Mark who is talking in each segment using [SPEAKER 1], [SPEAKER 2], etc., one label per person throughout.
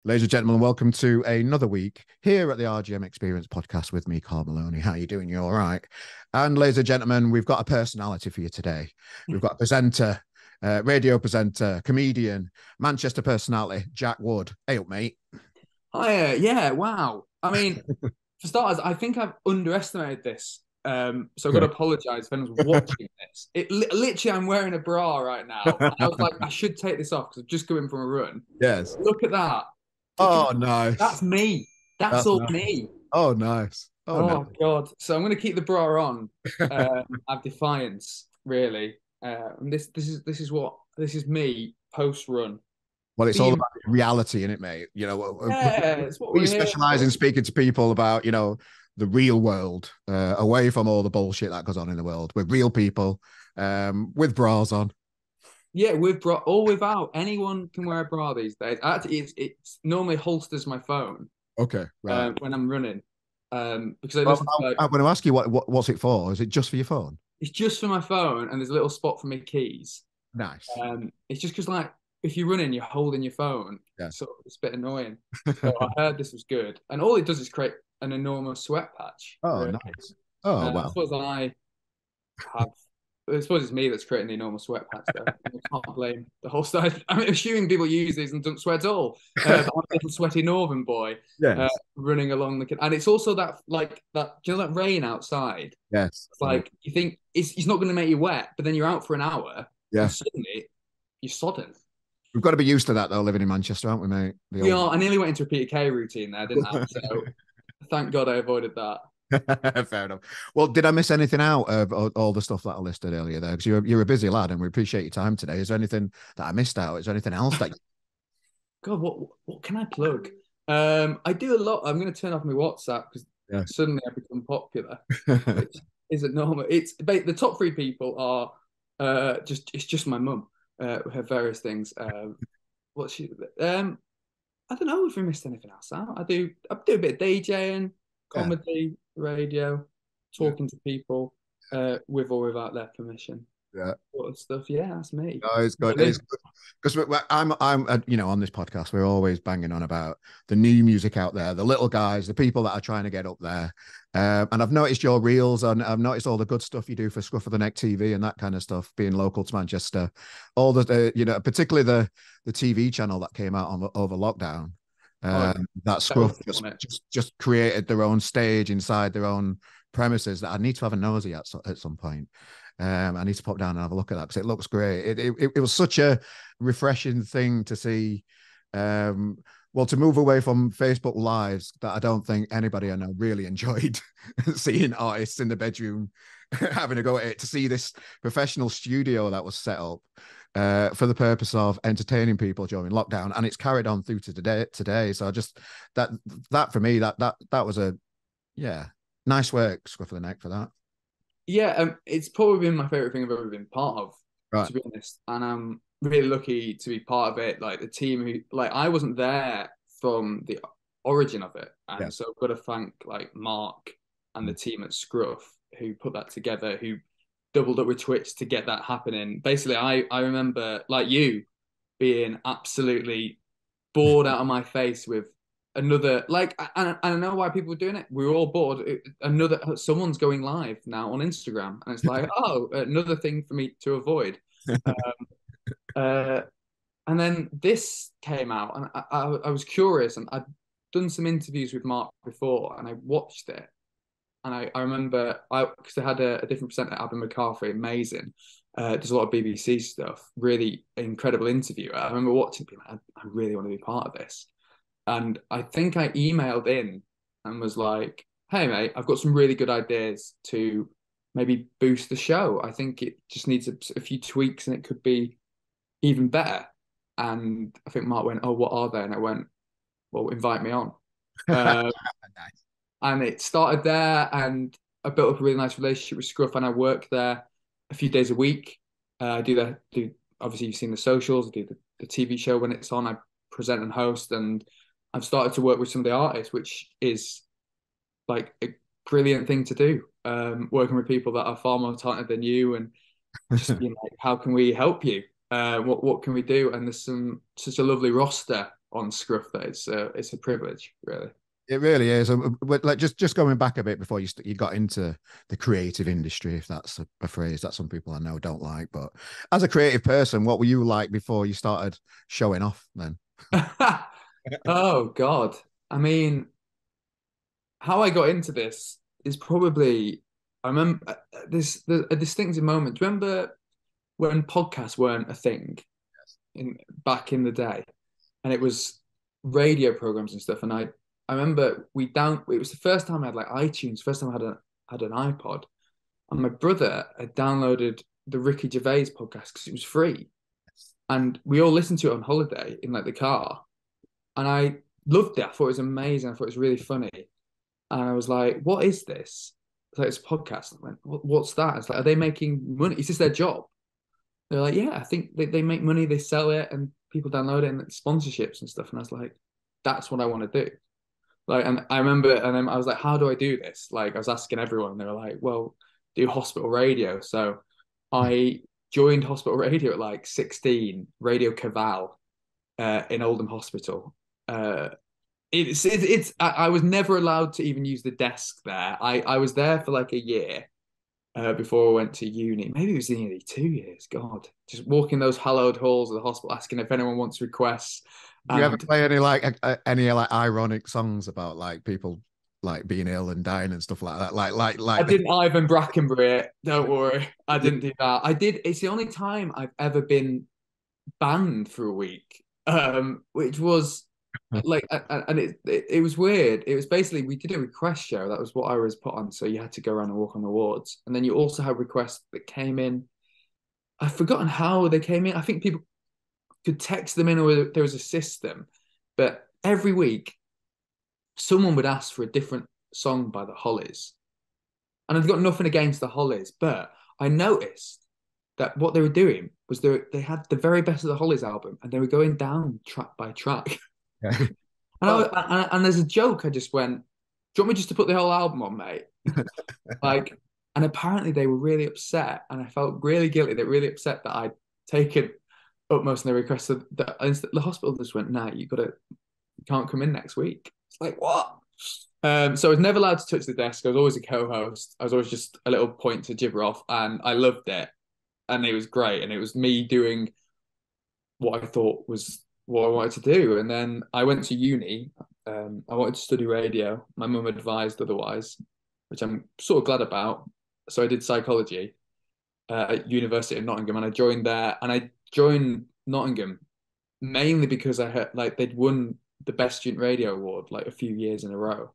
[SPEAKER 1] Ladies and gentlemen, welcome to another week here at the RGM Experience podcast with me, Carl Maloney. How are you doing? You all right? And ladies and gentlemen, we've got a personality for you today. We've got a presenter, radio presenter, comedian, Manchester personality, Jack Wood. Hey up, mate.
[SPEAKER 2] Hi, yeah, wow. I mean, for starters, I think I've underestimated this. So I've got to apologize if anyone's watching this. Literally, I'm wearing a bra right now. And I was like, I should take this off because I've just come in from a run.
[SPEAKER 1] Yes.
[SPEAKER 2] Look at that.
[SPEAKER 1] Oh, nice.
[SPEAKER 2] That's me. That's
[SPEAKER 1] That's
[SPEAKER 2] all
[SPEAKER 1] nice.
[SPEAKER 2] me.
[SPEAKER 1] Oh, nice. Oh, no.
[SPEAKER 2] Oh God. So I'm going to keep the bra on. At defiance, really. And this is me post run.
[SPEAKER 1] Well, it's all
[SPEAKER 2] Being
[SPEAKER 1] about reality, in it, mate.
[SPEAKER 2] Yeah, it's what
[SPEAKER 1] We
[SPEAKER 2] we're here
[SPEAKER 1] specialize
[SPEAKER 2] for.
[SPEAKER 1] in speaking to people about, the real world, away from all the bullshit that goes on in the world. We're real people, with bras on.
[SPEAKER 2] Yeah, with bra or without. Anyone can wear a bra these days. Actually, it's normally holsters my phone
[SPEAKER 1] Okay, right.
[SPEAKER 2] when I'm running because I
[SPEAKER 1] Well,
[SPEAKER 2] listen to like
[SPEAKER 1] I'm going to ask you what's it for? Is it just for your phone?
[SPEAKER 2] it's just for my phone and there's a little spot for my keys.
[SPEAKER 1] Nice.
[SPEAKER 2] It's just because like if you're running, you're holding your phone.
[SPEAKER 1] Yeah.
[SPEAKER 2] So it's a bit annoying. So I heard this was good, and all it does is create an enormous sweat patch.
[SPEAKER 1] Oh,
[SPEAKER 2] Really,
[SPEAKER 1] nice. Oh,
[SPEAKER 2] I
[SPEAKER 1] well.
[SPEAKER 2] suppose have I suppose it's me that's creating the enormous sweat patch, though. I can't blame the whole side. I'm assuming people use these and don't sweat at all. But I'm a little sweaty northern boy
[SPEAKER 1] Yes.
[SPEAKER 2] running along and it's also that like that. Do you know that rain outside?
[SPEAKER 1] Yes.
[SPEAKER 2] It's like you think it's not going to make you wet, but then you're out for an hour and
[SPEAKER 1] Yeah.
[SPEAKER 2] suddenly you're sodden.
[SPEAKER 1] We've got to be used to that, though, living in Manchester, aren't we, mate? The
[SPEAKER 2] We
[SPEAKER 1] old.
[SPEAKER 2] are. I nearly went into a Peter Kay routine there, didn't I? So thank God I avoided that.
[SPEAKER 1] Fair enough. Well, did I miss anything out of all the stuff that I listed earlier there? Because you're a busy lad and we appreciate your time today. Is there anything that I missed out? Is there anything else that
[SPEAKER 2] God, what can I plug? I do a lot. I'm going to turn off my WhatsApp because
[SPEAKER 1] Yeah.
[SPEAKER 2] suddenly I become popular, which isn't normal. The top three people are just it's just my mum. Her various things. What she I don't know if we missed anything else out. I do a bit of DJing,
[SPEAKER 1] Yeah.
[SPEAKER 2] comedy, radio,
[SPEAKER 1] Yeah.
[SPEAKER 2] talking to people with or without their permission.
[SPEAKER 1] Yeah.
[SPEAKER 2] Sort of stuff. Yeah, that's me.
[SPEAKER 1] No, it's good.
[SPEAKER 2] Really?
[SPEAKER 1] It's good because I'm, on this podcast, we're always banging on about the new music out there, the little guys, the people that are trying to get up there. And I've noticed your reels and I've noticed all the good stuff you do for Scruff of the Neck TV and that kind of stuff, being local to Manchester. All particularly the TV channel that came out over lockdown.
[SPEAKER 2] Oh,
[SPEAKER 1] That
[SPEAKER 2] that was
[SPEAKER 1] Scruff just,
[SPEAKER 2] on it.
[SPEAKER 1] just just created their own stage inside their own premises that I need to have a nosy at some point. I need to pop down and have a look at that because it looks great. It was such a refreshing thing to see. Well, to move away from Facebook Lives that I don't think anybody I know really enjoyed seeing artists in the bedroom having to go at it, to see this professional studio that was set up for the purpose of entertaining people during lockdown, and it's carried on through to today. So I just that for me that was a yeah, nice work, Scruff of the Neck, for that.
[SPEAKER 2] Yeah, it's probably been my favorite thing I've ever been part of,
[SPEAKER 1] Right.
[SPEAKER 2] to be honest. And I'm really lucky to be part of it. Like the team who, like, I wasn't there from the origin of it,
[SPEAKER 1] Yeah.
[SPEAKER 2] and so I've got to thank like Mark and the team at Scruff who put that together, who doubled up with Twitch to get that happening. Basically, I remember like you being absolutely bored out of my face with another like I don't know why people were doing it. We were all bored. Another someone's going live now on Instagram, and it's like, oh, another thing for me to avoid. Uh, uh, and then this came out, and I was curious, and I'd done some interviews with Mark before, and I watched it, and I remember because they had a different presenter, Abby McCarthy, amazing. Does a lot of BBC stuff, really incredible interviewer. I remember watching, being like, I really want to be part of this. And I think I emailed in and was like, hey, mate, I've got some really good ideas to maybe boost the show. I think it just needs a few tweaks and it could be even better. And I think Mark went, oh, what are they? And I went, well, invite me on. Uh,
[SPEAKER 1] Nice.
[SPEAKER 2] and it started there. And I built up a really nice relationship with Scruff and I work there a few days a week. Do obviously you've seen the socials, I do the TV show when it's on. I present and host, and I've started to work with some of the artists, which is like a brilliant thing to do. Working with people that are far more talented than you, and just being like, how can we help you? What can we do? And there's such a lovely roster on Scruff. That it's a privilege, really.
[SPEAKER 1] It really is. But like just going back a bit before you got into the creative industry, if that's a phrase that some people I know don't like. But as a creative person, what were you like before you started showing off then?
[SPEAKER 2] Oh God. I mean, how I got into this is probably I remember a distinctive moment. Do you remember when podcasts weren't a thing in back in the day, and it was radio programs and stuff? And I remember it was the first time I had like iTunes, first time I had an iPod, and my brother had downloaded the Ricky Gervais podcast because it was free, and we all listened to it on holiday in like the car, and I loved it. I thought it was amazing. I thought it was really funny. And I was like, what is this? It's like, it's a podcast. I went, what's that? It's like, are they making money? Is this their job? They're like, yeah, I think they make money, they sell it, and people download it and sponsorships and stuff. And I was like, that's what I want to do. Like, and I remember, and then I was like, how do I do this? Like, I was asking everyone, and they were like, well, do hospital radio. So I joined hospital radio at like 16, Radio Caval in Oldham Hospital. I was never allowed to even use the desk there. I was there for like a year before I went to uni. Maybe it was nearly 2 years. God, just walking those hallowed halls of the hospital, asking if anyone wants requests.
[SPEAKER 1] Do you ever play any like ironic songs about like people like being ill and dying and stuff like that?
[SPEAKER 2] I didn't Ivan Brackenbury it. Don't worry, I didn't do that. I did. It's the only time I've ever been banned for a week, which was like, and it was weird. It was basically we did a request show. That was what I was put on. So you had to go around and walk on the wards, and then you also had requests that came in. I've forgotten how they came in. I think people could text them in, or there was a system. But every week, someone would ask for a different song by the Hollies, and I've got nothing against the Hollies, but I noticed that what they were doing was they had the very best of the Hollies album, and they were going down track by track.
[SPEAKER 1] Yeah.
[SPEAKER 2] And there's a joke. I just went, "Do you want me just to put the whole album on, mate?" Like, and apparently they were really upset, and I felt really guilty. They're really upset that I'd taken utmost in their request. So the hospital just went, "Nah, you can't come in next week." It's like, what? So I was never allowed to touch the desk. I was always a co-host. I was always just a little point to gibber off, and I loved it, and it was great, and it was me doing what I thought was what I wanted to do. And then I went to uni. I wanted to study radio. My mum advised otherwise, which I'm sort of glad about. So I did psychology at University of Nottingham, and I joined there. And I joined Nottingham mainly because I heard like they'd won the Best Student Radio Award like a few years in a row.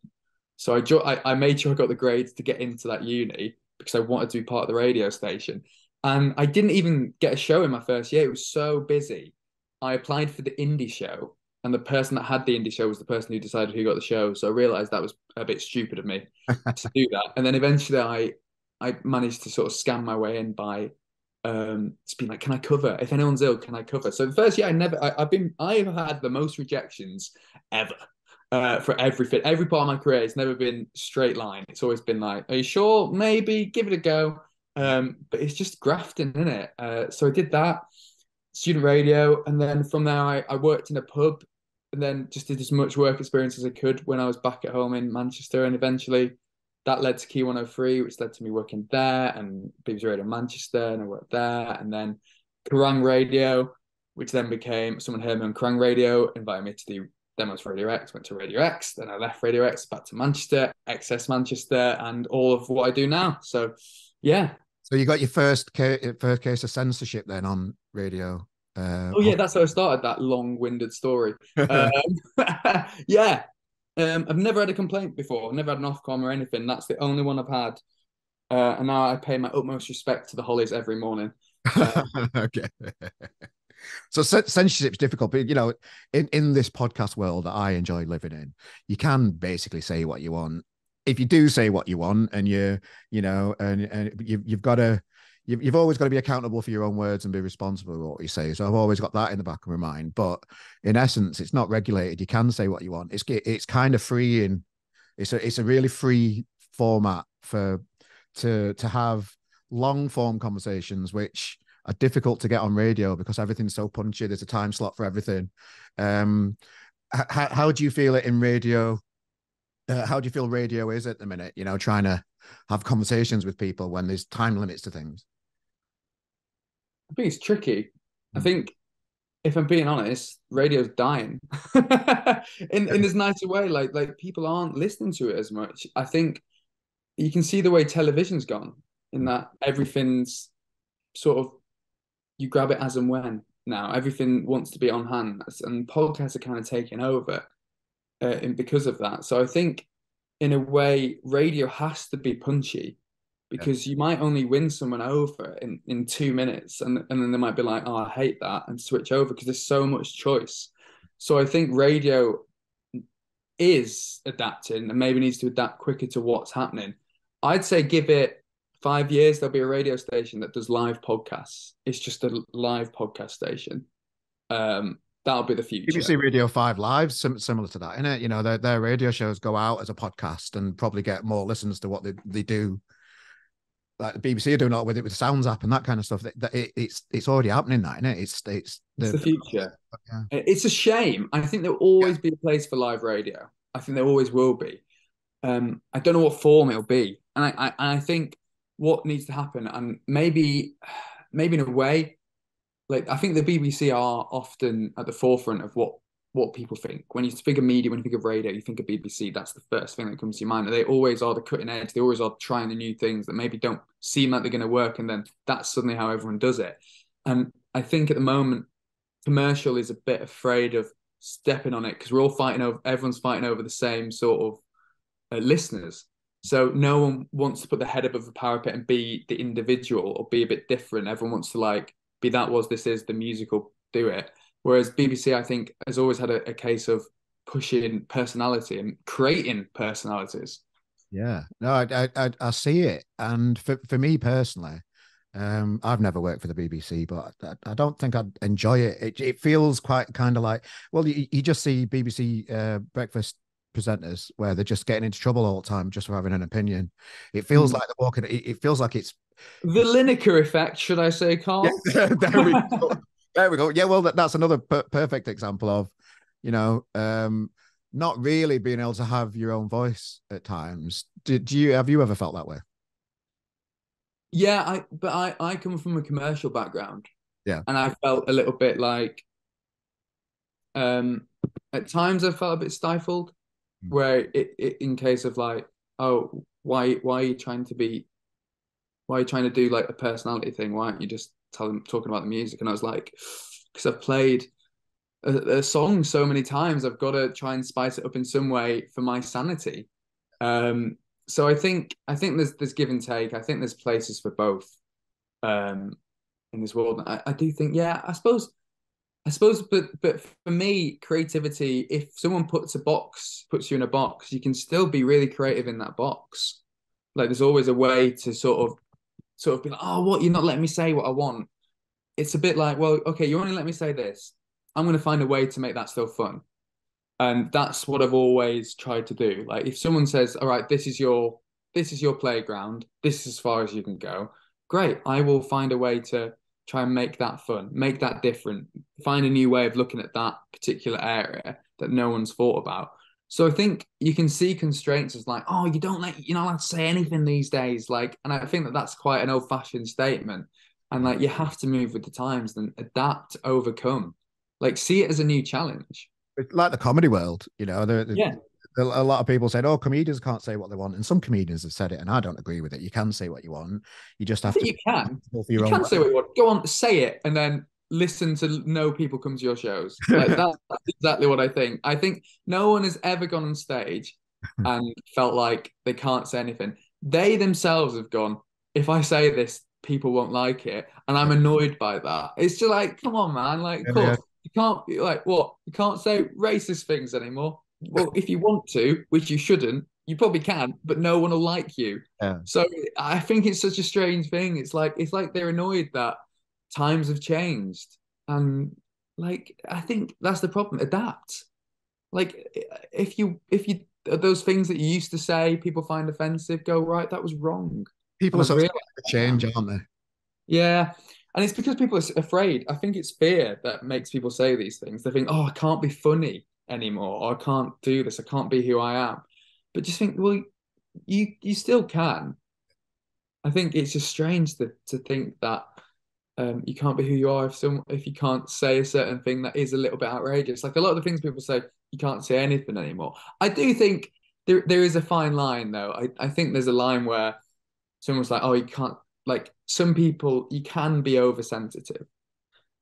[SPEAKER 2] So I made sure I got the grades to get into that uni because I wanted to be part of the radio station. And I didn't even get a show in my first year. It was so busy. I applied for the indie show, and the person that had the indie show was the person who decided who got the show. So I realized that was a bit stupid of me to do that. And then eventually I managed to sort of scam my way in by just being like, can I cover? If anyone's ill, can I cover? So the first year I've had the most rejections ever. For everything, every part of my career, it's never been straight line. It's always been like, are you sure? Maybe give it a go. But it's just grafting, isn't it? So I did that, student radio, and then from there I worked in a pub, and then just did as much work experience as I could when I was back at home in Manchester, and eventually that led to Key 103, which led to me working there, and BBC Radio Manchester, and I worked there, and then Kerrang Radio, which then became, someone heard me on Kerrang Radio, invited me to do demos for Radio X, went to Radio X, then I left Radio X, back to Manchester, XS Manchester, and all of what I do now. So yeah.
[SPEAKER 1] So you got your first case of censorship then on radio.
[SPEAKER 2] Oh yeah, that's how I started that long-winded story. Yeah, I've never had a complaint before. I've never had an Ofcom or anything. That's the only one I've had, and now I pay my utmost respect to the Hollies every morning.
[SPEAKER 1] Okay. So censorship is difficult, but you know, in this podcast world that I enjoy living in, you can basically say what you want. If you do say what you want, and you've always got to be accountable for your own words and be responsible for what you say. So I've always got that in the back of my mind. But in essence, it's not regulated. You can say what you want. It's kind of freeing. It's a really free format to have long form conversations, which are difficult to get on radio because everything's so punchy. There's a time slot for everything. how do you feel it in radio? How do you feel radio is at the minute? You know, trying to have conversations with people when there's time limits to things.
[SPEAKER 2] I think it's tricky. I think, if I'm being honest, radio's dying in this nicer way. Like people aren't listening to it as much. I think you can see the way television's gone in that everything's sort of, you grab it as and when now. Everything wants to be on hand, and podcasts are kind of taking over, and because of that. So I think, in a way, radio has to be punchy, because you might only win someone over in 2 minutes, and then they might be like, oh, I hate that, and switch over because there's so much choice. So I think radio is adapting and maybe needs to adapt quicker to what's happening. I'd say give it 5 years, there'll be a radio station that does live podcasts. It's just a live podcast station. That'll be the future.
[SPEAKER 1] BBC Radio 5 Live, similar to that, isn't it? You know, their radio shows go out as a podcast and probably get more listens to what they do. Like the BBC are doing all with it with the Sounds app and that kind of stuff. It's already happening, that, isn't it? It's
[SPEAKER 2] the future. Yeah. It's a shame. I think there'll always be a place for live radio. I think there always will be. I don't know what form it'll be, and I think what needs to happen, and maybe in a way, like, I think the BBC are often at the forefront of what people think. When you think of media, when you think of radio, you think of BBC. That's the first thing that comes to your mind. And they always are the cutting edge. They always are trying the new things that maybe don't seem like they're going to work, and then that's suddenly how everyone does it. And I think at the moment, commercial is a bit afraid of stepping on it, because everyone's fighting over the same sort of listeners. So no one wants to put their head above the parapet and be the individual or be a bit different. Everyone wants to, like, be that was, this is the musical, do it. Whereas BBC, I think, has always had a case of pushing personality and creating personalities.
[SPEAKER 1] Yeah, no, I see it. And for me personally, I've never worked for the BBC, but I don't think I'd enjoy it. It feels quite kind of like, well, you just see BBC breakfast presenters where they're just getting into trouble all the time just for having an opinion. It feels like they're walking. It feels like it's
[SPEAKER 2] the Lineker effect, should I say, Carl?
[SPEAKER 1] Yeah, there we go. There we go. Yeah, well, that's another perfect example of, you know, not really being able to have your own voice at times. Have you ever felt that way?
[SPEAKER 2] Yeah, I come from a commercial background.
[SPEAKER 1] Yeah.
[SPEAKER 2] And I felt a little bit like, at times I felt a bit stifled, where in case of like, oh, why are you trying to do like a personality thing? Why aren't you just talking about the music? And I was like, because I've played a song so many times, I've got to try and spice it up in some way for my sanity. So I think there's give and take. I think there's places for both in this world. I do think, yeah, I suppose, but for me, creativity, if someone puts you in a box, you can still be really creative in that box. Like, there's always a way to sort of be like, oh, what, you're not letting me say what I want. It's a bit like, well, okay, you only let me say this. I'm going to find a way to make that still fun. And that's what I've always tried to do. Like, if someone says, all right, this is your playground, this is as far as you can go, great. I will find a way to try and make that fun, make that different, find a new way of looking at that particular area that no one's thought about. So I think you can see constraints as like, oh, you're not allowed to say anything these days. Like, and I think that's quite an old-fashioned statement. And like, you have to move with the times and adapt, overcome. Like, see it as a new challenge.
[SPEAKER 1] It's like the comedy world, you know.
[SPEAKER 2] Yeah.
[SPEAKER 1] A lot of people said, "Oh, comedians can't say what they want," and some comedians have said it, and I don't agree with it. You can say what you want. You just have to.
[SPEAKER 2] You can. You can say what you want. Go on, say it, and then listen to no people come to your shows. Like, that's exactly what I think. I think no one has ever gone on stage and felt like they can't say anything. They themselves have gone, if I say this, people won't like it, and I'm annoyed by that. It's just like, come on, man. Like, of course, you can't be like, what? You can't say racist things anymore. Well, if you want to, which you shouldn't, you probably can, but no one will like you.
[SPEAKER 1] Yeah.
[SPEAKER 2] So I think it's such a strange thing. It's like they're annoyed that times have changed, and like, I think that's the problem. Adapt. Like, if you those things that you used to say people find offensive, go, right, that was wrong.
[SPEAKER 1] People are so scared to change, aren't they?
[SPEAKER 2] Yeah. And it's because people are afraid. I think it's fear that makes people say these things. They think, oh, I can't be funny. anymore, or I can't do this, I can't be who I am. But just think, well, you still can. I think it's just strange to think that you can't be who you are if you can't say a certain thing that is a little bit outrageous. Like a lot of the things people say, you can't say anything anymore. I do think there is a fine line though. I think there's a line where someone's like, oh, you can't, like some people you can be oversensitive.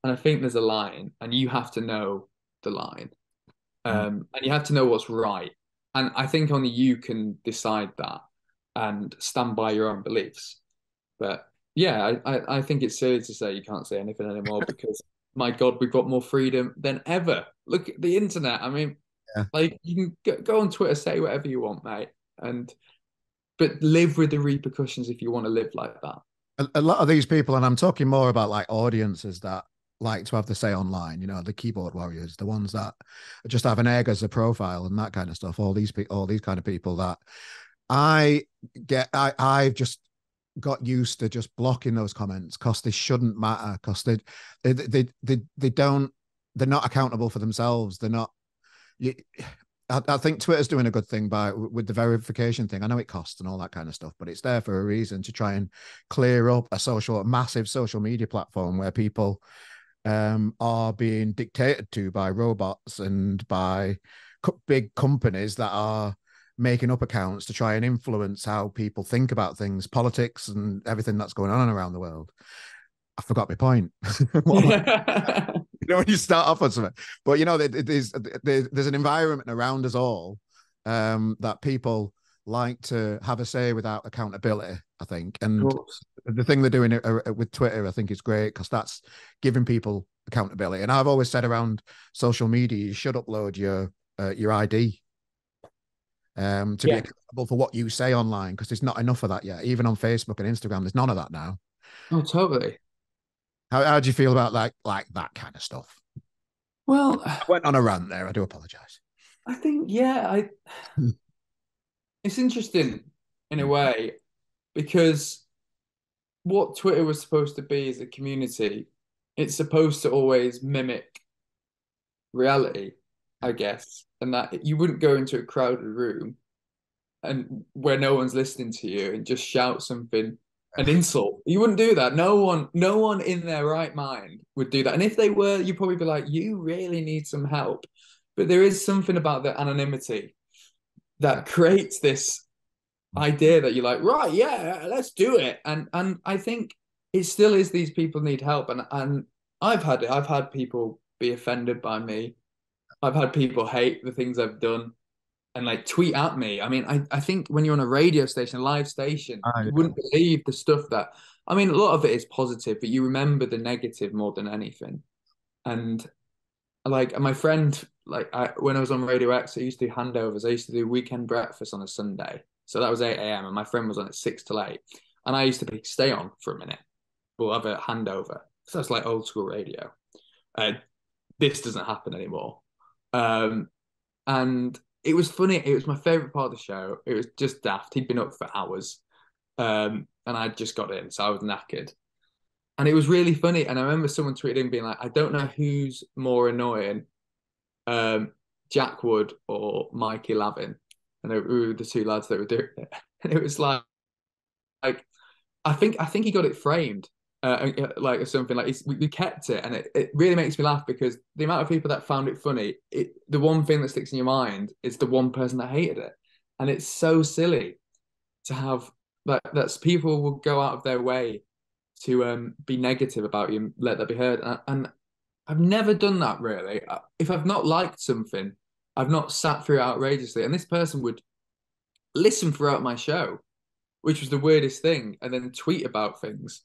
[SPEAKER 2] And I think there's a line and you have to know the line.
[SPEAKER 1] Mm.
[SPEAKER 2] And you have to know what's right. And I think only you can decide that and stand by your own beliefs. But yeah, I think it's silly to say you can't say anything anymore because my God, we've got more freedom than ever. Look at the internet. I mean,
[SPEAKER 1] Yeah.
[SPEAKER 2] like you can go on Twitter, say whatever you want, mate, and but live with the repercussions if you want to live like that.
[SPEAKER 1] A lot of these people, and I'm talking more about like audiences that like to have the say online, you know, the keyboard warriors, the ones that just have an egg as a profile and that kind of stuff. All these kind of people that I I've just got used to just blocking those comments because they shouldn't matter because they don't, they're not accountable for themselves. They're not. You, I think Twitter's doing a good thing by with the verification thing. I know it costs and all that kind of stuff, but it's there for a reason to try and clear up a massive social media platform where people are being dictated to by robots and by big companies that are making up accounts to try and influence how people think about things, politics, and everything that's going on around the world. I forgot my point. You know, when you start off on something, but you know, there's an environment around us all that people like to have a say without accountability, I think. And the thing they're doing with Twitter, I think is great because that's giving people accountability. And I've always said around social media, you should upload your ID to be
[SPEAKER 2] Yeah.
[SPEAKER 1] accountable for what you say online because there's not enough of that yet. Even on Facebook and Instagram, there's none of that now.
[SPEAKER 2] Oh, totally.
[SPEAKER 1] How do you feel about like that kind of stuff?
[SPEAKER 2] Well,
[SPEAKER 1] I went on a rant there. I do apologize.
[SPEAKER 2] I think yeah, I it's interesting in a way because what Twitter was supposed to be as a community, it's supposed to always mimic reality, I guess, and that you wouldn't go into a crowded room and where no one's listening to you and just shout something, an insult. You wouldn't do that. No one in their right mind would do that. And if they were, you'd probably be like, you really need some help. But there is something about the anonymity that creates this idea that you're like, right, yeah, let's do it. And I think it still is these people need help. And I've had it. I've had people be offended by me. I've had people hate the things I've done and like tweet at me. I mean, I think when you're on a radio station, a live station,
[SPEAKER 1] Ah,
[SPEAKER 2] you
[SPEAKER 1] yeah.
[SPEAKER 2] wouldn't believe the stuff that I mean, a lot of it is positive, but you remember the negative more than anything. And like my friend, when I was on Radio X, I used to do handovers. I used to do weekend breakfast on a Sunday. So that was 8 a.m. and my friend was on at 6 till 8. And I used to be stay on for a minute. We'll have a handover. So that's like old school radio. Uh, this doesn't happen anymore. Um, and it was funny. It was my favorite part of the show. It was just daft. He'd been up for hours. And I just got in, so I was knackered. And it was really funny. And I remember someone tweeting being like, I don't know who's more annoying, um, Jack Wood or Mikey Lavin. And they were the two lads that were doing it. And it was like I think he got it framed, like something like we kept it, and it really makes me laugh because the amount of people that found it funny, the one thing that sticks in your mind is the one person that hated it, and it's so silly to have that's people will go out of their way to be negative about you and let that be heard, and I've never done that really. If I've not liked something, I've not sat through it outrageously, and this person would listen throughout my show, which was the weirdest thing, and then tweet about things.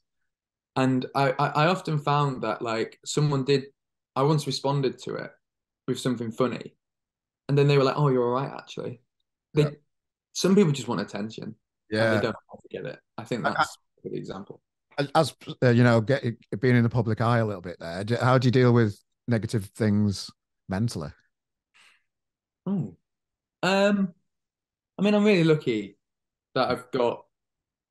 [SPEAKER 2] And I often found that like someone did, I once responded to it with something funny, and then they were like, "Oh, you're all right, actually."
[SPEAKER 1] Yeah.
[SPEAKER 2] Some people just want attention, and they
[SPEAKER 1] Yeah.
[SPEAKER 2] don't know how to get it. I think that's a good example.
[SPEAKER 1] As you know, being in the public eye a little bit there, how do you deal with negative things mentally?
[SPEAKER 2] Oh, I mean, I'm really lucky that I've got.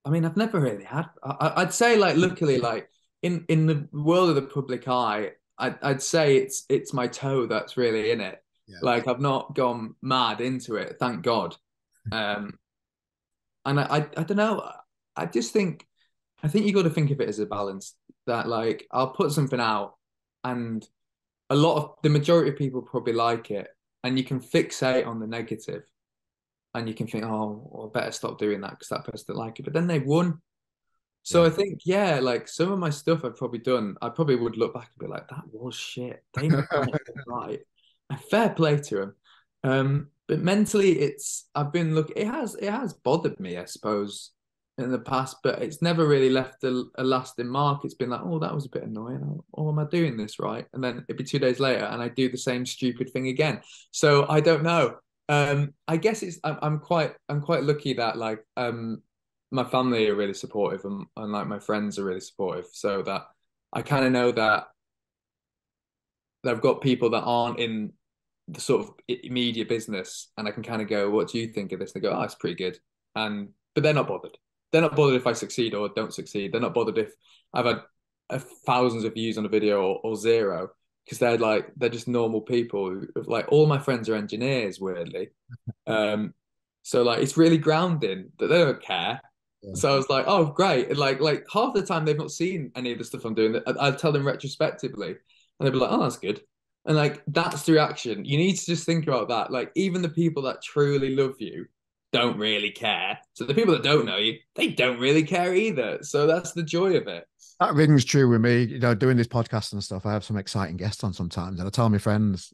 [SPEAKER 2] I mean, I've never really had. I'd say, like, luckily, like in the world of the public eye, I'd say it's my toe that's really in it.
[SPEAKER 1] Yeah.
[SPEAKER 2] Like I've not gone mad into it, thank God. Um, and I don't know. I just think I think you got to think of it as a balance that like I'll put something out and a lot of the majority of people probably like it and you can fixate on the negative and you can think, oh, well, I better stop doing that because that person didn't like it. But then they've won. So
[SPEAKER 1] Yeah.
[SPEAKER 2] I think, yeah, like some of my stuff I've probably done, I probably would look back and be like, that was shit. They might have been right. And fair play to them. But mentally, it has bothered me, I suppose, in the past, but it's never really left a lasting mark. It's been like, oh, that was a bit annoying. Oh, am I doing this right? And then it'd be 2 days later, and I do the same stupid thing again. So I don't know. I guess I'm quite lucky that like my family are really supportive and like my friends are really supportive, so that I kind of know that they've got people that aren't in the sort of media business, and I can kind of go, "What do you think of this?" And they go, "Oh, it's pretty good," and but they're not bothered. They're not bothered if I succeed or don't succeed. They're not bothered if I've had thousands of views on a video or zero, because they're just normal people. Like all my friends are engineers, weirdly. Um, so like it's really grounding that they don't care.
[SPEAKER 1] Yeah.
[SPEAKER 2] So I was like, oh great. And like half the time they've not seen any of the stuff I'm doing. I'll tell them retrospectively, and they'll be like, oh, that's good. And like that's the reaction. You need to just think about that. Like even the people that truly love you don't really care. So the people that don't know you, they don't really care either. So that's the joy of it.
[SPEAKER 1] That rings true with me. You know, doing this podcast and stuff, I have some exciting guests on sometimes, and I tell my friends,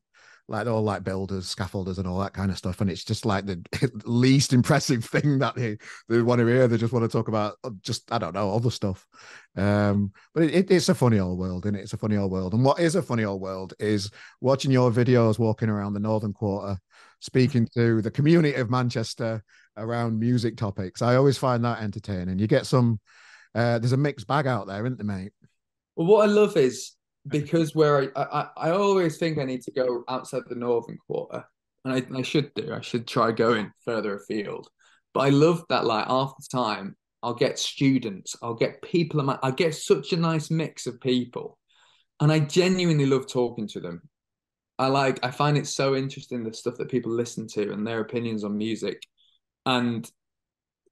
[SPEAKER 1] like they're all like builders, scaffolders, and all that kind of stuff, and it's just like the least impressive thing that they want to hear. They just want to talk about just I don't know other stuff. But it's a funny old world, and it's a funny old world. And what is a funny old world is watching your videos walking around the Northern Quarter, speaking to the community of Manchester around music topics. I always find that entertaining. You get some there's a mixed bag out there, isn't there, mate?
[SPEAKER 2] Well, what I love is because where I always think I need to go outside the northern quarter, and I should do. I should try going further afield. But I love that like half the time I'll get students, I'll get people, I get such a nice mix of people, and I genuinely love talking to them. I find it so interesting the stuff that people listen to and their opinions on music, and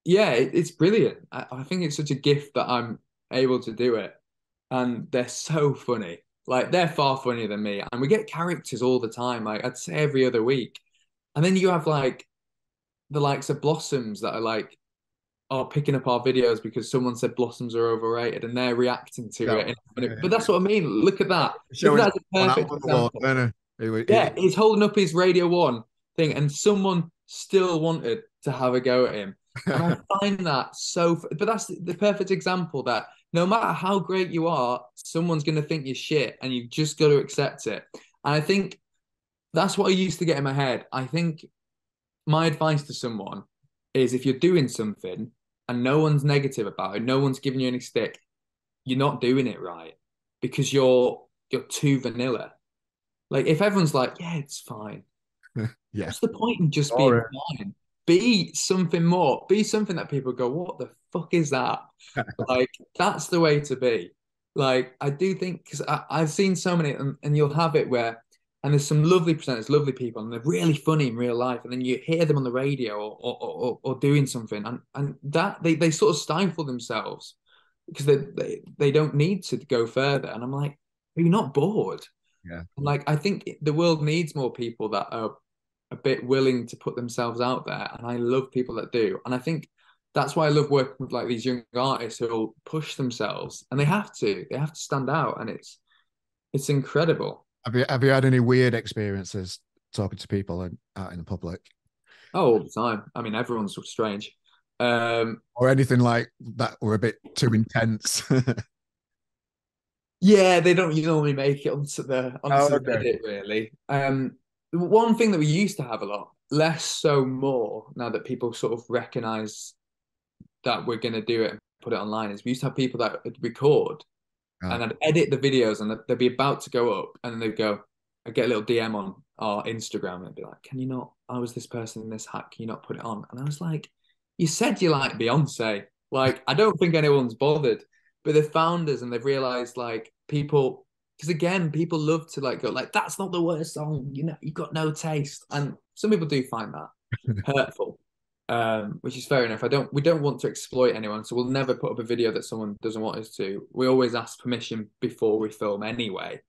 [SPEAKER 2] yeah, it's brilliant. I think it's such a gift that I'm able to do it and they're so funny. Like they're far funnier than me, and we get characters all the time. Like I'd say every other week, and then you have like the likes of Blossoms that are like are picking up our videos because someone said Blossoms are overrated, and they're reacting to
[SPEAKER 1] Yeah.
[SPEAKER 2] it. But that's what I mean. Look at that. Look at
[SPEAKER 1] Showing
[SPEAKER 2] that as a
[SPEAKER 1] on
[SPEAKER 2] perfect
[SPEAKER 1] album award,
[SPEAKER 2] example.
[SPEAKER 1] wasn't
[SPEAKER 2] Yeah, he's holding up his Radio One thing, and someone still wanted to have a go at him. And I find that but that's the perfect example that no matter how great you are, someone's going to think you're shit, and you've just got to accept it. And I think that's what I used to get in my head. I think my advice to someone is if you're doing something and no one's negative about it, no one's giving you any stick, you're not doing it right because you're too vanilla. Like if everyone's like, yeah, it's fine.
[SPEAKER 1] Yeah.
[SPEAKER 2] What's the point in just being
[SPEAKER 1] Sorry.
[SPEAKER 2] fine? Be something more. Be something that people go, what the fuck is that? Like that's the way to be. Like I do think because I've seen so many, and you'll have it where, and there's some lovely presenters, lovely people, and they're really funny in real life, and then you hear them on the radio or doing something, and that they sort of stifle themselves because they don't need to go further. And I'm like, are you not bored?
[SPEAKER 1] Yeah.
[SPEAKER 2] Like I think the world needs more people that are a bit willing to put themselves out there, and I love people that do. And I think that's why I love working with like these young artists who will push themselves, and they have to stand out, and it's incredible.
[SPEAKER 1] Have you had any weird experiences talking to people out in the public,
[SPEAKER 2] Oh, all the time. I mean, everyone's sort of strange. Um,
[SPEAKER 1] or anything like that were a bit too intense?
[SPEAKER 2] yeah, they don't normally make it
[SPEAKER 1] Oh,
[SPEAKER 2] onto the
[SPEAKER 1] okay.
[SPEAKER 2] Reddit really. One thing that we used to have a lot, less so more now that people sort of recognize that we're going to do it and put it online, is we used to have people that would record
[SPEAKER 1] Right.
[SPEAKER 2] and I'd edit the videos and they'd be about to go up and they'd go, I get a little DM on our Instagram and it'd be like, can you not, I was this person in this hat, can you not put it on? And I was like, you said you like Beyonce. Like, I don't think anyone's bothered, but they've found us and they've realized like people because again, people love to like go like, that's not the worst song, you know, you've got no taste, and some people do find that hurtful, which is fair enough. We don't want to exploit anyone, so we'll never put up a video that someone doesn't want us to. We always ask permission before we film anyway.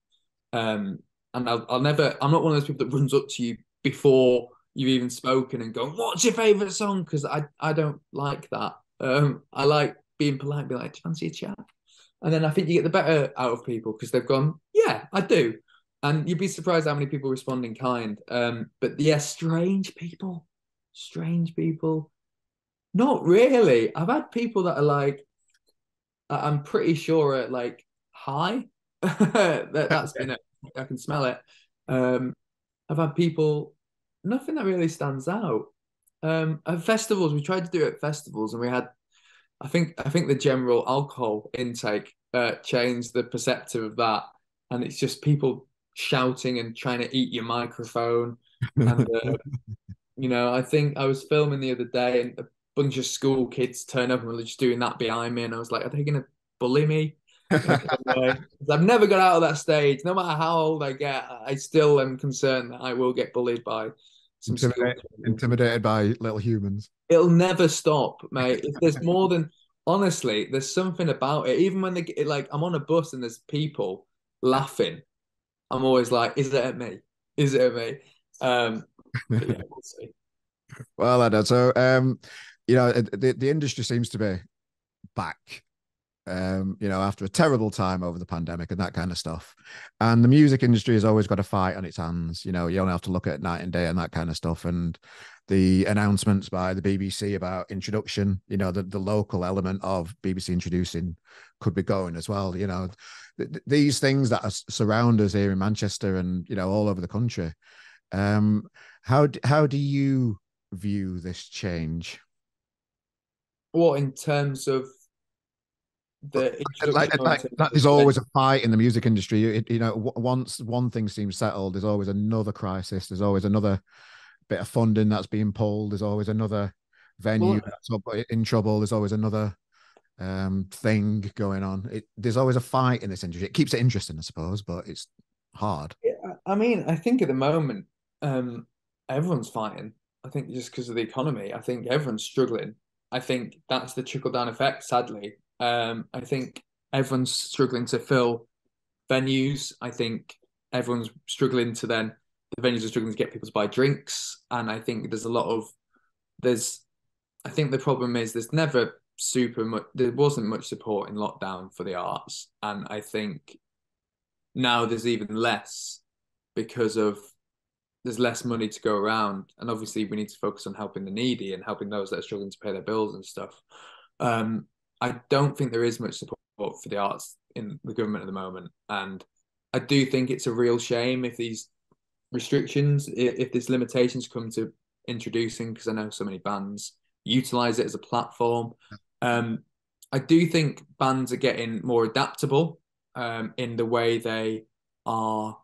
[SPEAKER 2] And I'll never, I'm not one of those people that runs up to you before you've even spoken and go, what's your favorite song? Because I don't like that. I like being polite, be like, do you fancy a chat? And then I think you get the better out of people because they've gone, yeah, I do. And you'd be surprised how many people respond in kind. But yeah, strange people. Not really. I've had people that are like, I'm pretty sure are like, hi. That's been it. I can smell it. I've had people, nothing that really stands out. At festivals, we tried to do it at festivals, and we had, I think the general alcohol intake changed the perceptive of that, and it's just people shouting and trying to eat your microphone, and you know, I think I was filming the other day, and a bunch of school kids turned up and were just doing that behind me, and I was like, are they going to bully me? I've never got out of that stage. No matter how old I get, I still am concerned that I will get bullied by some
[SPEAKER 1] Intimidated by little humans.
[SPEAKER 2] It'll never stop, mate. If there's more than honestly, there's something about it. Even when like I'm on a bus and there's people laughing, I'm always like, is it at me? Is it at me? But yeah, we'll see.
[SPEAKER 1] Well, I know. So, the industry seems to be back, after a terrible time over the pandemic and that kind of stuff. And the music industry has always got a fight on its hands. You only have to look at Night and Day and that kind of stuff. And the announcements by the BBC about introduction, the local element of BBC introducing could be going as well. These things that surround us here in Manchester and, all over the country. How do you view this change?
[SPEAKER 2] What in terms of the
[SPEAKER 1] like there's always a fight in the music industry. Once one thing seems settled, there's always another crisis. There's always another bit of funding that's being pulled. There's always another venue that's in trouble. There's always another thing going on. There's always a fight in this industry. It keeps it interesting, I suppose, but it's hard.
[SPEAKER 2] Yeah, I mean, I think at the moment, everyone's fighting. I think just because of the economy, I think everyone's struggling. I think that's the trickle down effect, sadly. I think everyone's struggling to fill venues. I think everyone's struggling to then, the venues are struggling to get people to buy drinks. And I think I think the problem is there wasn't much support in lockdown for the arts. And I think now there's even less because there's less money to go around, and obviously we need to focus on helping the needy and helping those that are struggling to pay their bills and stuff. I don't think there is much support for the arts in the government at the moment, and I do think it's a real shame if these restrictions, if these limitations come to introducing, because I know so many bands utilize it as a platform. I do think bands are getting more adaptable in the way they are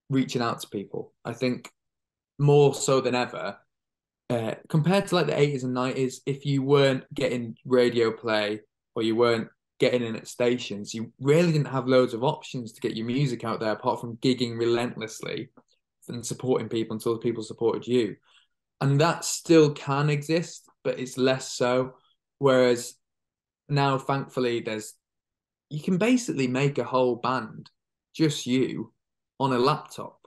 [SPEAKER 2] reaching out to people. I think more so than ever, compared to like the 80s and 90s, if you weren't getting radio play or you weren't getting in at stations, you really didn't have loads of options to get your music out there apart from gigging relentlessly and supporting people until people supported you. And that still can exist, but it's less so. Whereas now, thankfully, you can basically make a whole band, just you, on a laptop,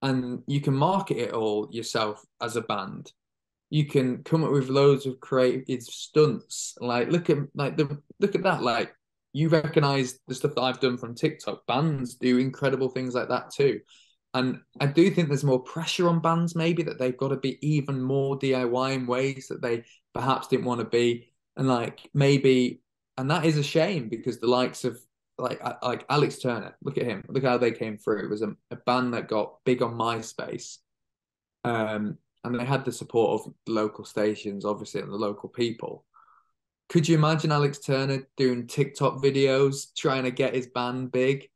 [SPEAKER 2] and you can market it all yourself as a band. You can come up with loads of creative stunts. Like look at that. Like you recognize the stuff that I've done from TikTok. Bands do incredible things like that too. And I do think there's more pressure on bands, maybe that they've got to be even more DIY in ways that they perhaps didn't want to be. And and that is a shame because the likes of like Alex Turner, look at him, look how they came through. It was a band that got big on MySpace. And they had the support of the local stations, obviously, and the local people. Could you imagine Alex Turner doing TikTok videos, trying to get his band big?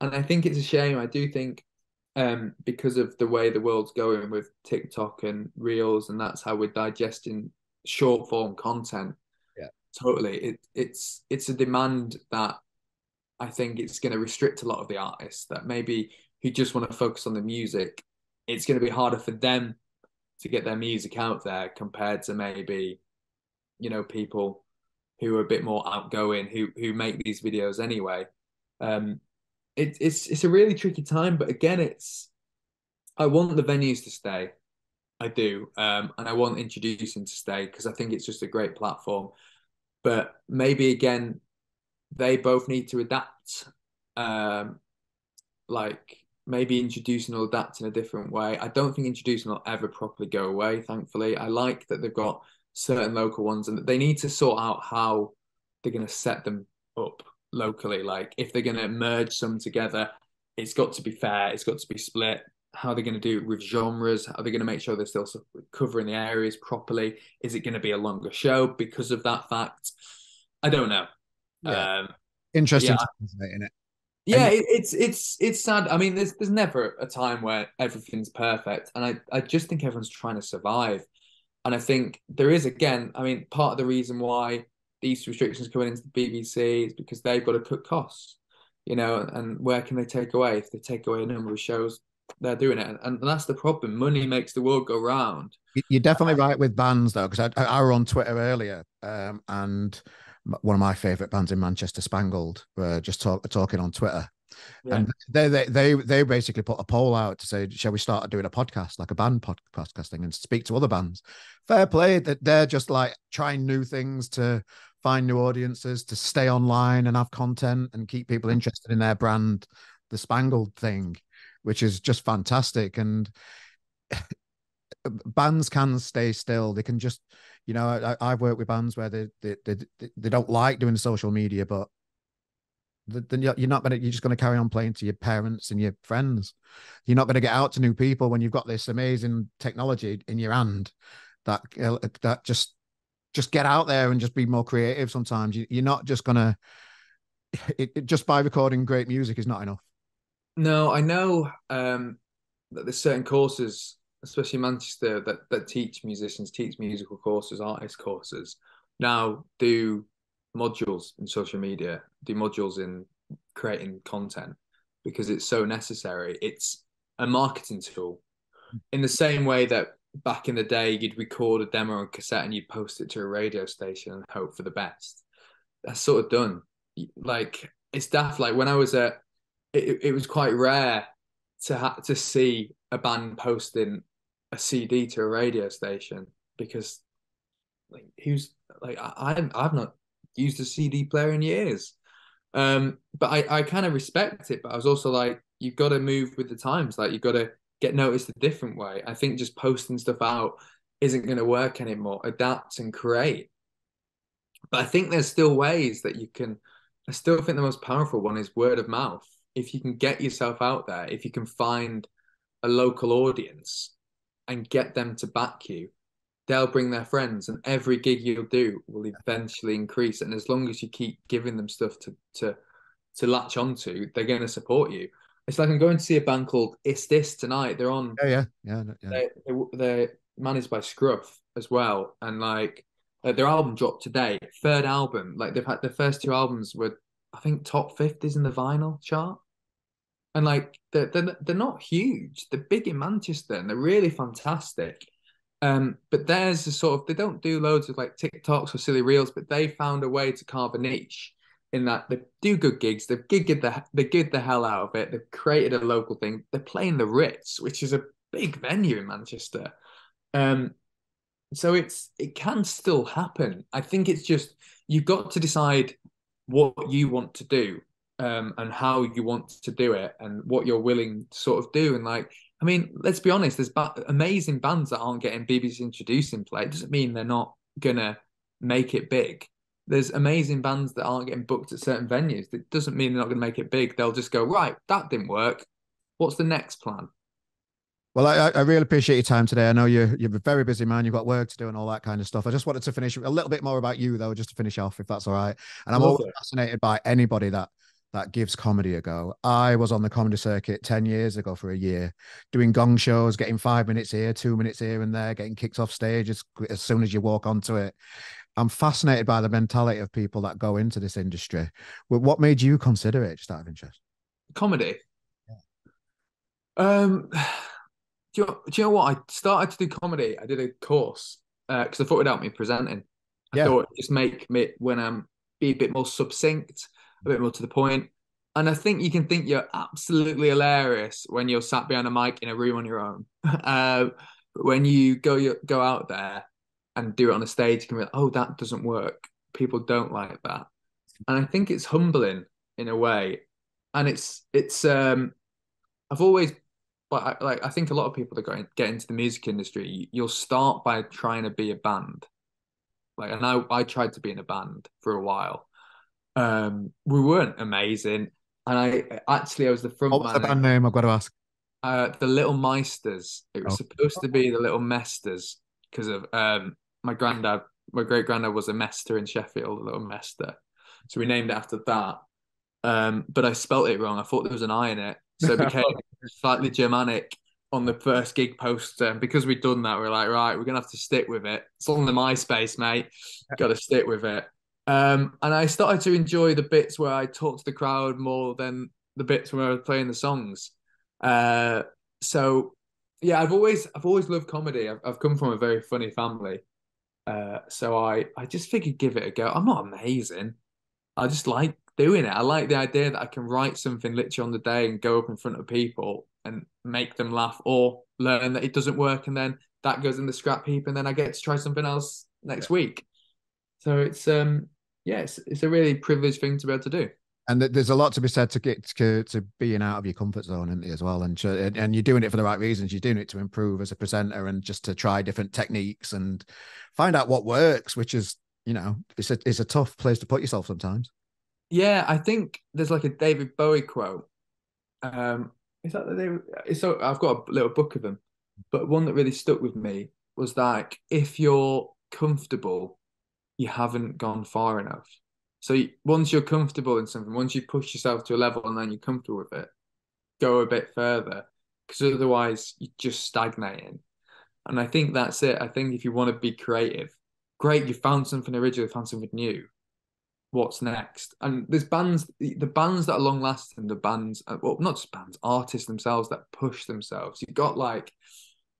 [SPEAKER 2] And I think it's a shame. I do think because of the way the world's going with TikTok and Reels, and that's how we're digesting short form content.
[SPEAKER 1] Yeah,
[SPEAKER 2] totally. It's a demand that I think it's going to restrict a lot of the artists that maybe who just want to focus on the music. It's going to be harder for them to get their music out there compared to maybe, people who are a bit more outgoing, who make these videos anyway. It's a really tricky time, but again, I want the venues to stay. I do, and I want introducing to stay because I think it's just a great platform. But maybe again, they both need to adapt. Like maybe introducing will adapt in a different way. I don't think introducing will ever properly go away, thankfully. I like that they've got certain local ones and that they need to sort out how they're going to set them up locally. Like if they're going to merge some together, it's got to be fair, it's got to be split. How they're going to do it with genres? Are they going to make sure they're still covering the areas properly? Is it going to be a longer show because of that fact? I don't know.
[SPEAKER 1] Yeah. Interesting
[SPEAKER 2] yeah,
[SPEAKER 1] times, mate, innit?
[SPEAKER 2] yeah,
[SPEAKER 1] And
[SPEAKER 2] it's sad. I mean, there's never a time where everything's perfect, and I just think everyone's trying to survive. And I think there is again. I mean, part of the reason why these restrictions coming into the BBC is because they've got to cut costs, and where can they take away? If they take away a number of shows, they're doing it, and that's the problem. Money makes the world go round.
[SPEAKER 1] you're definitely right with bands, though, because I were on Twitter earlier, and one of my favorite bands in Manchester, Spangled, were just talking on Twitter.
[SPEAKER 2] Yeah.
[SPEAKER 1] And they basically put a poll out to say, shall we start doing a podcast, like a band podcasting, and speak to other bands? Fair play that they're just like trying new things to find new audiences, to stay online and have content and keep people interested in their brand, the Spangled thing, which is just fantastic. And bands can stay still. They can just, I've worked with bands where they don't like doing social media, but then you're just going to carry on playing to your parents and your friends. You're not going to get out to new people when you've got this amazing technology in your hand that just get out there and just be more creative. Sometimes you're not just going to, just by recording great music is not enough.
[SPEAKER 2] No, I know that there's certain courses, especially in Manchester, that teach musicians, teach musical courses, artist courses. Now do modules in social media, do modules in creating content because it's so necessary. It's a marketing tool. In the same way that back in the day you'd record a demo on cassette and you'd post it to a radio station and hope for the best. That's sort of done. Like it's daft. Like when I was it was quite rare to see a band posting a CD to a radio station because I've not used a CD player in years. But I kind of respect it, but I was also like, you've got to move with the times. Like you've got to get noticed a different way. I think just posting stuff out isn't going to work anymore. Adapt and create. But I think there's still ways that you can. I still think the most powerful one is word of mouth. If you can get yourself out there, if you can find a local audience and get them to back you, they'll bring their friends, and every gig you'll do will eventually increase. And as long as you keep giving them stuff to latch onto, they're going to support you. It's like I'm going to see a band called It's This tonight. They're on.
[SPEAKER 1] Yeah.
[SPEAKER 2] They're managed by Scruff as well, and like their album dropped today, third album. Like they've had the first two albums were, I think, top 50s in the vinyl chart. And like they're not huge. They're big in Manchester and they're really fantastic. But there's a sort of, they don't do loads of like TikToks or silly reels, but they found a way to carve a niche in that they do good gigs. They've gigged the hell out of it. They've created a local thing. They're playing the Ritz, which is a big venue in Manchester. So it can still happen. I think it's just you've got to decide what you want to do, and how you want to do it, and what you're willing to sort of do. And like, I mean, let's be honest, there's amazing bands that aren't getting BBC introducing play. It doesn't mean they're not gonna make it big. There's amazing bands that aren't getting booked at certain venues. That doesn't mean they're not gonna make it big. They'll just go, right, that didn't work. What's the next plan?
[SPEAKER 1] Well, I really appreciate your time today. I know you're a very busy man. You've got work to do and all that kind of stuff. I just wanted to finish a little bit more about you, though, just to finish off, if that's all right. And I'm always fascinated by anybody that gives comedy a go. I was on the comedy circuit 10 years ago for a year, doing gong shows, getting 5 minutes here, 2 minutes here and there, getting kicked off stage as soon as you walk onto it. I'm fascinated by the mentality of people that go into this industry. What made you consider it, just out of interest?
[SPEAKER 2] Comedy. Um, do you know what? I started to do comedy. I did a course because I thought it'd help me presenting. I
[SPEAKER 1] Yeah.
[SPEAKER 2] thought it'd just make me when I'm be a bit more succinct, a bit more to the point. And I think you can think you're absolutely hilarious when you're sat behind a mic in a room on your own. But when you go out there and do it on a stage, you can be like, oh, that doesn't work. People don't like that. And I think it's humbling in a way. And it's I've always but I think a lot of people that get into the music industry, you'll start by trying to be a band. Like, and I tried to be in a band for a while. We weren't amazing, and I was the front
[SPEAKER 1] What was the
[SPEAKER 2] man.
[SPEAKER 1] band name? I've got to ask.
[SPEAKER 2] The Little Meisters. It was
[SPEAKER 1] Oh,
[SPEAKER 2] supposed to be the Little Mesters because of my granddad. My great granddad was a Mester in Sheffield, a Little Mester, so we named it after that. But I spelt it wrong. I thought there was an I in it, so it became slightly Germanic on the first gig poster. And because we'd done that, we are like, right, we're gonna have to stick with it. It's on the MySpace, mate. Got to stick with it. And I started to enjoy the bits where I talked to the crowd more than the bits where I was playing the songs. Uh, so yeah, I've always loved comedy. I've come from a very funny family. So I just figured give it a go. I'm not amazing. I just like doing it. I like the idea that I can write something literally on the day and go up in front of people and make them laugh, or learn that it doesn't work and then that goes in the scrap heap and then I get to try something else
[SPEAKER 1] yeah.
[SPEAKER 2] next week. So yeah, it's a really privileged thing to be able to do.
[SPEAKER 1] And there's a lot to be said to get to being out of your comfort zone, isn't there, as well? And you're doing it for the right reasons. You're doing it to improve as a presenter and just to try different techniques and find out what works, which is, it's a tough place to put yourself sometimes.
[SPEAKER 2] Yeah, I think there's like a David Bowie quote. Um, is that the David? So I've got a little book of them, but one that really stuck with me was like, if you're comfortable, you haven't gone far enough. So once you're comfortable in something, once you push yourself to a level and then you're comfortable with it, go a bit further, because otherwise you're just stagnating. And I think that's it. I think if you want to be creative, great, you found something original, found something new. What's next? And there's bands, the bands that are long lasting, the bands, well, not just bands, artists themselves that push themselves. You've got like,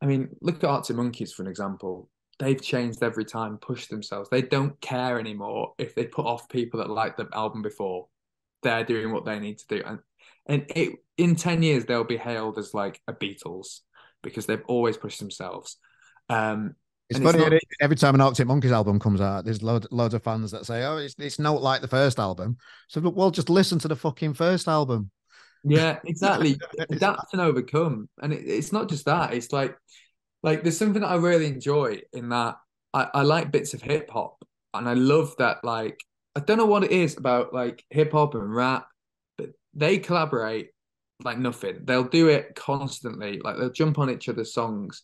[SPEAKER 2] I mean, look at Arctic Monkeys for an example. They've changed every time, pushed themselves. They don't care anymore if they put off people that liked the album before. They're doing what they need to do, and in 10 years they'll be hailed as like a Beatles because they've always pushed themselves.
[SPEAKER 1] It's
[SPEAKER 2] And it's
[SPEAKER 1] funny,
[SPEAKER 2] not,
[SPEAKER 1] every time an Arctic Monkeys album comes out, there's loads of fans that say, "Oh, it's not like the first album." So, well, just listen to the fucking first album.
[SPEAKER 2] yeah, exactly.
[SPEAKER 1] It's
[SPEAKER 2] Adapt and overcome, and it's not just that. It's like there's something that I really enjoy in that I like bits of hip hop, and I love that. Like, I don't know what it is about like hip hop and rap, but they collaborate like nothing. They'll do it constantly. Like they'll jump on each other's songs,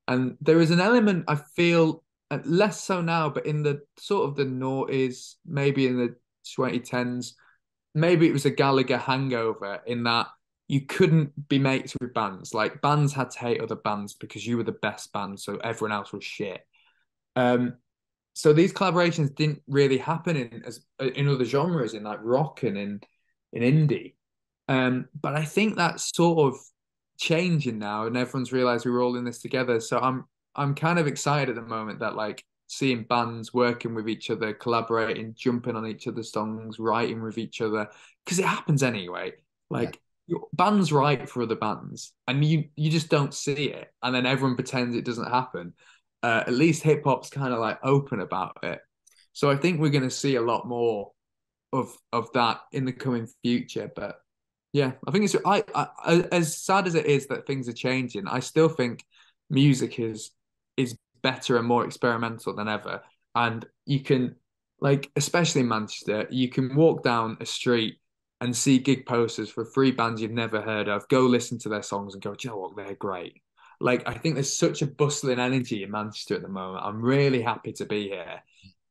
[SPEAKER 2] and there is an element I feel less so now, but in the sort of the noughties, maybe in the 2010s, maybe it was a Gallagher hangover in that you couldn't be mates with bands. Like bands had to hate other bands because you were the best band, so everyone else was shit. Um, so these collaborations didn't really happen in other genres, in like rock and in indie. But I think that's sort of changing now, and everyone's realized we're all in this together. So I'm kind of excited at the moment that like seeing bands working with each other, collaborating, jumping on each other's songs, writing with each other, because it happens anyway.
[SPEAKER 1] yeah.
[SPEAKER 2] Like bands write for other bands, and you just don't see it, and then everyone pretends it doesn't happen. At least hip hop's kind of like open about it. So I think we're going to see a lot more of that in the coming future. But yeah, I think it's as sad as it is that things are changing, I still think music is better and more experimental than ever. And you can like, especially in Manchester, you can walk down a street and see gig posters for three bands you've never heard of. Go listen to their songs and go, do you know what? They're great. Like, I think there's such a bustling energy in Manchester at the moment. I'm really happy to be here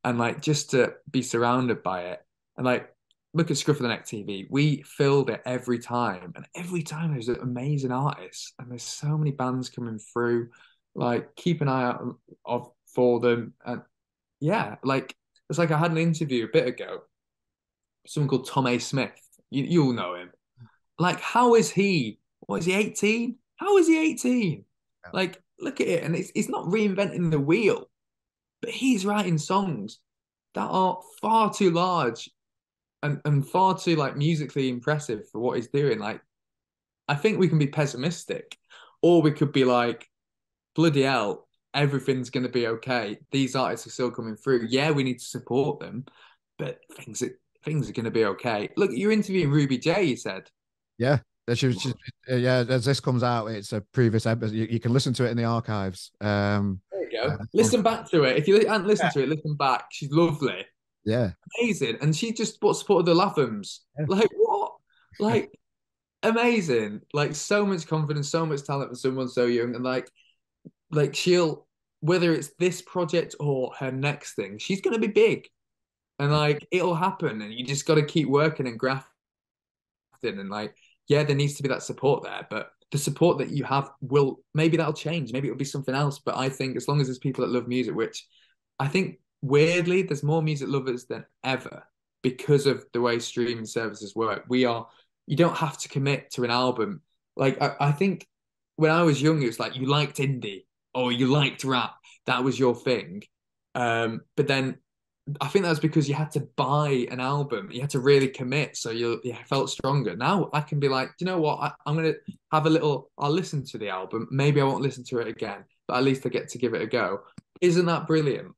[SPEAKER 2] and like just to be surrounded by it. And like, look at Scruff of the Neck TV. We filled it every time, and every time there's amazing artists, and there's so many bands coming through. Like, keep an eye out for them, and yeah, like It's like I had an interview a bit ago, someone called Tom A. Smith. You'll know him. Like, how is he? What is he, 18? How is he 18?
[SPEAKER 1] Yeah.
[SPEAKER 2] Like, look at it. And it's not reinventing the wheel, but he's writing songs that are far too large and far too like musically impressive for what he's doing. Like, I think we can be pessimistic, or we could be like, bloody hell, everything's going to be okay. These artists are still coming through. Yeah, we need to support them, but things are going to be okay. Look, you're interviewing Ruby J. You said,
[SPEAKER 1] Yeah. Yeah, as this comes out, it's a previous episode. You can listen to it in the archives.
[SPEAKER 2] there you go. Listen back to it. If you haven't listened to it, listen back. She's lovely,
[SPEAKER 1] yeah.
[SPEAKER 2] amazing, and she just supported the Lathams.
[SPEAKER 1] Yeah.
[SPEAKER 2] Like what? Like amazing. Like so much confidence, so much talent for someone so young, and like she'll whether it's this project or her next thing, she's gonna be big, and like it'll happen, and you just got to keep working and grafting, and like yeah, there needs to be that support there, but the support that you have will maybe that'll change, maybe it'll be something else. But I think as long as there's people that love music, which I think weirdly there's more music lovers than ever because of the way streaming services work. You don't have to commit to an album. Like I think when I was young, it was like you liked indie or you liked rap. That was your thing. But then I think that was because you had to buy an album. You had to really commit, so you felt stronger. Now I can be like, do you know what? I'm gonna have a little. I'll listen to the album. Maybe I won't listen to it again, but at least I get to give it a go. Isn't that brilliant?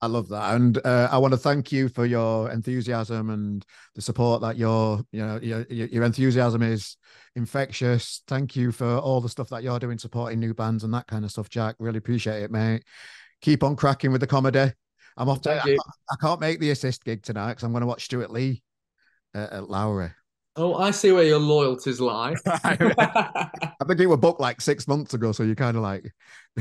[SPEAKER 1] I love that, and I want to thank you for your enthusiasm and the support that your enthusiasm is infectious. Thank you for all the stuff that you're doing, supporting new bands and that kind of stuff, Jack. Really appreciate it, mate. Keep on cracking with the comedy. I'm off to.
[SPEAKER 2] Thank you.
[SPEAKER 1] I can't make the assist gig tonight because I'm going to watch Stuart Lee at Lowry.
[SPEAKER 2] Oh, I see where your loyalties lie.
[SPEAKER 1] I think it was booked like 6 months ago, so you kind of like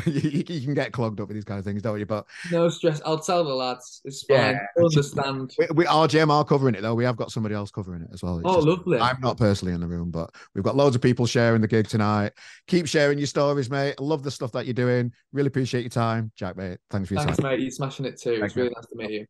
[SPEAKER 1] you can get clogged up with these kind of things, don't you? But
[SPEAKER 2] No stress. I'll tell the lads. It's
[SPEAKER 1] yeah,
[SPEAKER 2] fine. I understand.
[SPEAKER 1] we RGM are covering it though. We have got somebody else covering it as well. It's
[SPEAKER 2] Oh,
[SPEAKER 1] just
[SPEAKER 2] lovely.
[SPEAKER 1] I'm not personally in the room, but we've got loads of people sharing the gig tonight. Keep sharing your stories, mate. I love the stuff that you're doing. Really appreciate your time, Jack, mate. Thanks for your
[SPEAKER 2] Thanks,
[SPEAKER 1] time.
[SPEAKER 2] mate. You're smashing it too. It's
[SPEAKER 1] Thank
[SPEAKER 2] really
[SPEAKER 1] you.
[SPEAKER 2] nice to meet you.